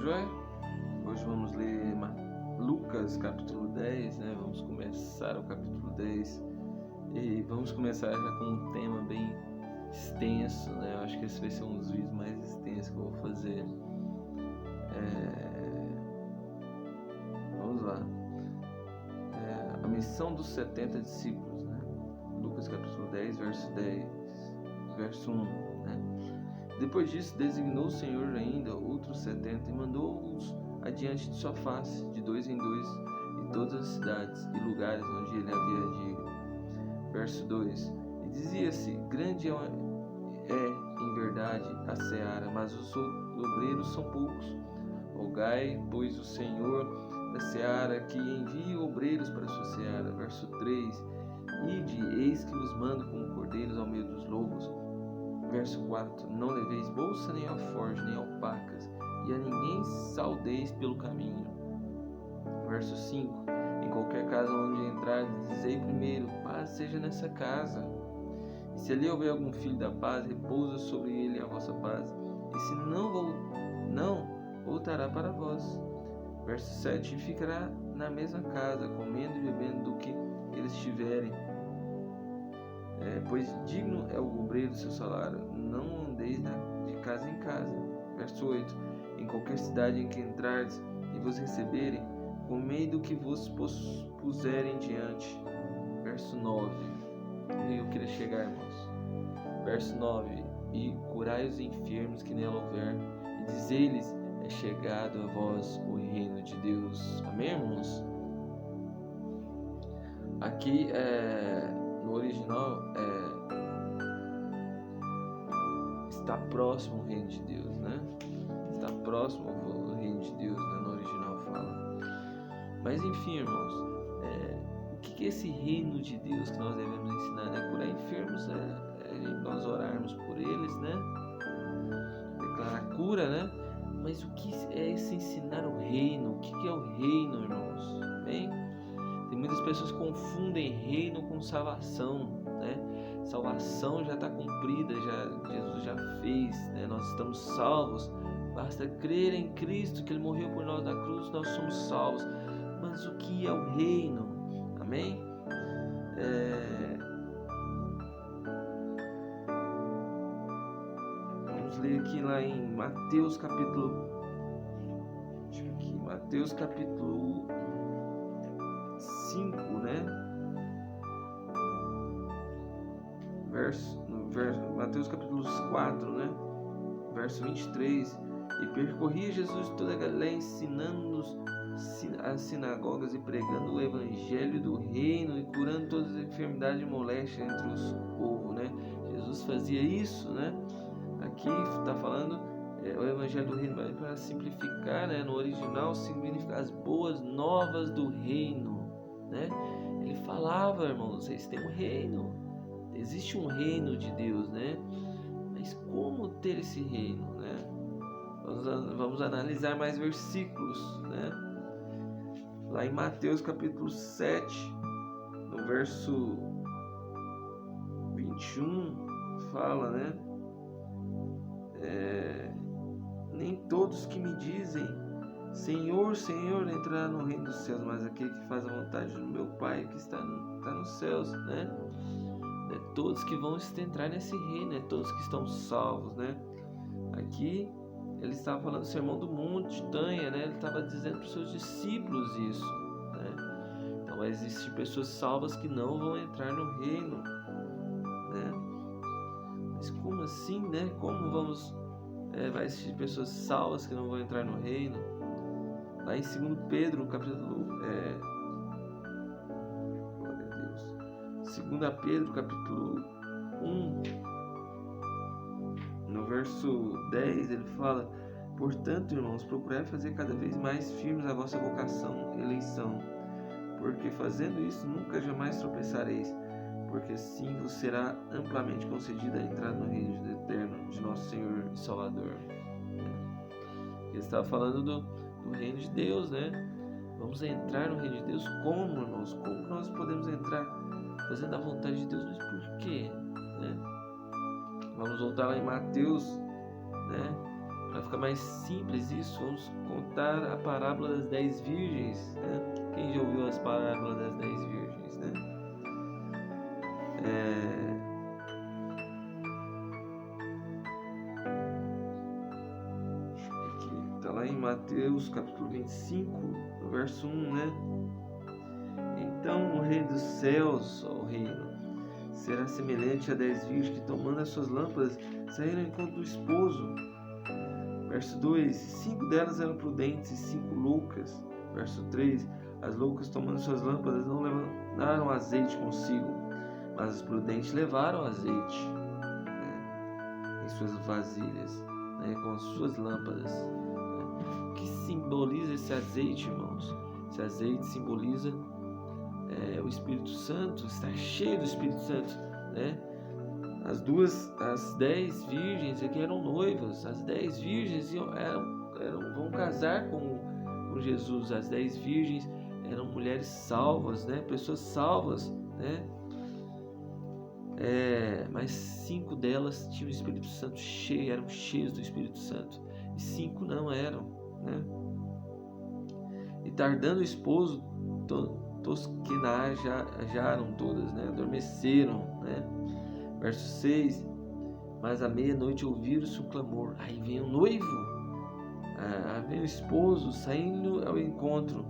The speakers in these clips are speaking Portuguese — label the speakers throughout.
Speaker 1: joia? Hoje vamos ler Lucas capítulo 10, né? Vamos começar o capítulo 10 e vamos começar já com um tema bem extenso, né? Eu acho que esse vai ser um dos vídeos mais extensos que eu vou fazer. Vamos lá. A missão dos 70 discípulos, né? Lucas capítulo 10, verso 1, né? Depois disso, designou o Senhor ainda outros 70 e mandou-os adiante de sua face, de dois em dois, em todas as cidades e lugares onde ele havia de ir. Verso 2. E dizia-se: grande é em verdade a seara, mas os obreiros são poucos. Rogai, pois, o Senhor da seara que envie obreiros para a sua seara. Verso 3. Ide, eis que os mando como cordeiros ao meio dos lobos. Verso 4. Não leveis bolsa, nem alforje, nem alpacas, e a ninguém saudeis pelo caminho. Verso 5. Em qualquer casa onde entrardes, dizei primeiro: paz seja nessa casa. E se ali houver algum filho da paz, repousa sobre ele a vossa paz. E se não, voltará para vós. Verso 7. E ficará na mesma casa, comendo e bebendo do que eles tiverem. Pois digno é o obreiro do seu salário. Não andeis de casa em casa. Verso 8. Em qualquer cidade em que entrardes e vos receberem, comei do que vos puserem diante. Verso 9. Eu queria chegar, irmãos. Verso 9. E curai os enfermos que nela houver, e dizei-lhes: é chegado a vós o reino de Deus. Amém, irmãos? Aqui no original está próximo ao reino de Deus, né? Está próximo ao reino de Deus, né? No original fala. Mas enfim, irmãos, o que é esse reino de Deus que nós devemos ensinar, né? Curar enfermos, nós orarmos por eles, né? Declarar cura, né? Mas o que é esse ensinar o reino? O que é o reino, irmãos? Bem, tem muitas pessoas que confundem reino com salvação, né? Salvação já está cumprida, Jesus já fez, né? Nós estamos salvos. Basta crer em Cristo, que Ele morreu por nós na cruz, nós somos salvos. Mas o que é o reino? Amém? Vamos ler aqui lá em Mateus capítulo 5, né? Mateus capítulo 4, né? Verso 23. E percorria Jesus toda a Galileia, ensinando-nos as sinagogas e pregando o evangelho do reino e curando todas as enfermidades e moléstias entre os povos, né? Jesus fazia isso, né? Aqui está falando o evangelho do reino, para simplificar, né? No original significa as boas novas do reino, né? Ele falava, irmãos, vocês têm um reino, existe um reino de Deus, né? Mas como ter esse reino, né? Vamos analisar mais versículos, né? Lá em Mateus capítulo 7, no verso 21, fala, né? Nem todos que me dizem Senhor, Senhor, entrará no reino dos céus, mas aquele que faz a vontade do meu Pai que está nos céus, né? É todos que vão entrar nesse reino, todos que estão salvos, né? Aqui ele estava falando do Sermão do Montanha, né? Ele estava dizendo para os seus discípulos isso, né? Então existem pessoas salvas que não vão entrar no reino, né? Mas como assim, né? Como vai existir pessoas salvas que não vão entrar no reino? Lá em 2 Pedro, capítulo 2 Pedro, capítulo 1, no verso 10, ele fala: portanto, irmãos, procurai fazer cada vez mais firmes a vossa vocação e eleição, porque fazendo isso nunca jamais tropeçareis, porque assim vos será amplamente concedida a entrada no reino eterno de nosso Senhor e Salvador. Ele estava falando do reino de Deus, né? Vamos entrar no reino de Deus como, irmãos? Como nós podemos entrar? Fazendo a vontade de Deus, mas por quê? Né? Vamos voltar lá em Mateus, né? Para ficar mais simples isso, vamos contar a parábola das 10 virgens, né? Quem já ouviu as parábolas das 10 virgens, né? Aqui está lá em Mateus capítulo 25, verso 1, né? Então o rei dos céus, o reino, será semelhante a 10 virgens que, tomando as suas lâmpadas, saíram em encontro do esposo. Verso 2: 5 delas eram prudentes e 5 loucas. Verso 3: as loucas, tomando suas lâmpadas, não levaram azeite consigo, mas as prudentes levaram azeite, né, em suas vasilhas, né, com as suas lâmpadas. O que simboliza esse azeite, irmãos? Esse azeite simboliza o Espírito Santo, estar cheio do Espírito Santo, né? As 10 virgens aqui eram noivas. As 10 virgens vão casar com Jesus. As 10 virgens eram mulheres salvas, né? Pessoas salvas, né? Mas 5 delas tinham o Espírito Santo cheio, eram cheios do Espírito Santo, e 5 não eram, né? E tardando o esposo, tosquenajaram todas, né? Adormeceram, né? Verso 6: mas à meia-noite ouviram-se um clamor. Aí vem o noivo, vem o esposo saindo ao encontro.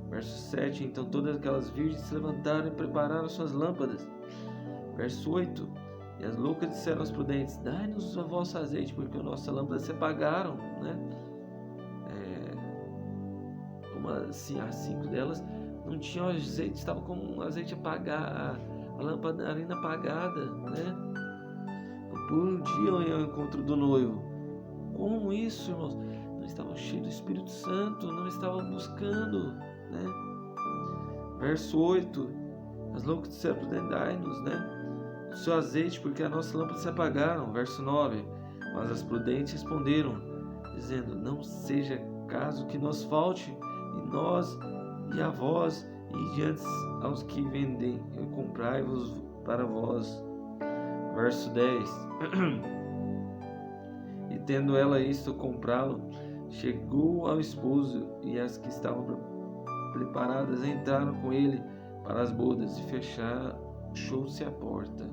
Speaker 1: Verso 7: então todas aquelas virgens se levantaram e prepararam suas lâmpadas. Verso 8: e as loucas disseram aos prudentes: dai-nos o vosso azeite, porque as nossas lâmpadas se apagaram, né? As 5 delas não tinham azeite, estavam com o azeite apagado, a lamparina apagada, né? Não podiam ir ao encontro do noivo. Como isso, irmãos? Não estavam cheios do Espírito Santo, não estavam buscando, né? Verso 8: as loucas disseram: dai-nos, né, o seu azeite, porque as nossas lâmpadas se apagaram. Verso 9: mas as prudentes responderam, dizendo: não seja caso que nos falte, e nós e a vós, e diante aos que vendem, comprai-vos para vós. Verso 10: e tendo ela isto comprá-lo, chegou ao esposo, e as que estavam preparadas entraram com ele para as bodas, e fechou-se a porta.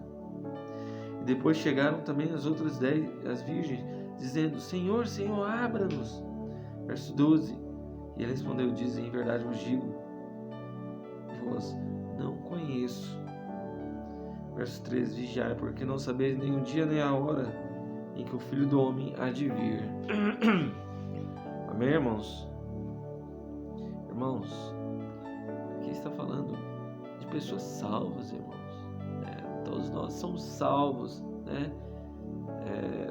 Speaker 1: E depois chegaram também as outras 10, as virgens, dizendo: Senhor, Senhor, abra-nos. Verso 12: e ele respondeu: dizem, em verdade vos digo, vós não conheço. Verso 13: vigiai, porque não sabeis nem o dia nem a hora em que o Filho do Homem há de vir. Amém, irmãos? Irmãos, aqui está falando de pessoas salvas, irmãos. Todos nós somos salvos, né?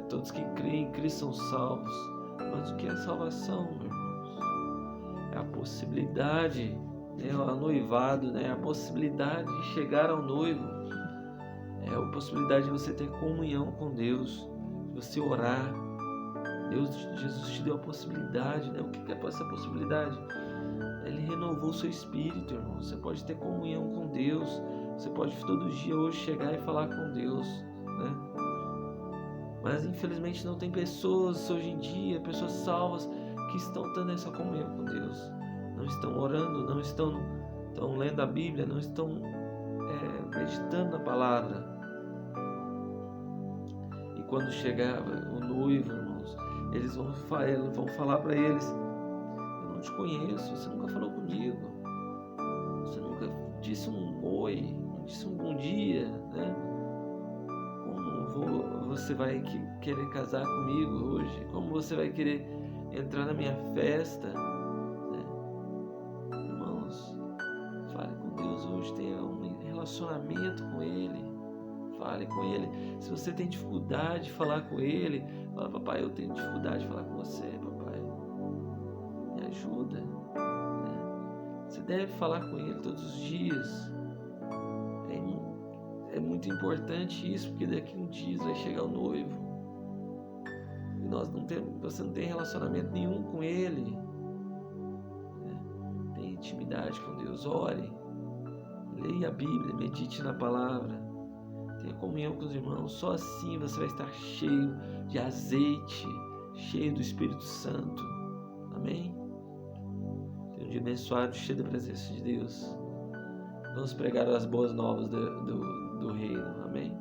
Speaker 1: Todos que creem em Cristo são salvos. Mas o que é salvação, irmãos? É a possibilidade, né, o noivado, né, a possibilidade de chegar ao noivo, é a possibilidade de você ter comunhão com Deus, de você orar. Jesus te deu a possibilidade, né? O que é essa possibilidade? Ele renovou o seu espírito, irmão. Você pode ter comunhão com Deus, você pode todo dia hoje chegar e falar com Deus, né? Mas infelizmente não tem pessoas hoje em dia, pessoas salvas, que estão tendo essa comunhão com Deus. Não estão orando, não estão lendo a Bíblia, não estão meditando na palavra. E quando chegar o noivo, irmãos, eles vão falar para eles: eu não te conheço, você nunca falou comigo, você nunca disse um oi, não disse um bom dia, né? Como você vai querer casar comigo hoje? Como você vai querer entrar na minha festa? Irmãos, fale com Deus hoje, tenha um relacionamento com Ele. Fale com Ele. Se você tem dificuldade de falar com Ele, fala: papai, eu tenho dificuldade de falar com você, papai, me ajuda, né? Você deve falar com Ele todos os dias. É muito importante isso, porque daqui a um dia vai chegar o noivo e você não tem relacionamento nenhum com Ele, né? Tenha intimidade com Deus, ore, leia a Bíblia, medite na palavra, tenha comunhão com os irmãos. Só assim você vai estar cheio de azeite, cheio do Espírito Santo. Amém? Tenha um dia abençoado, cheio da presença de Deus. Vamos pregar as boas novas do reino. Amém?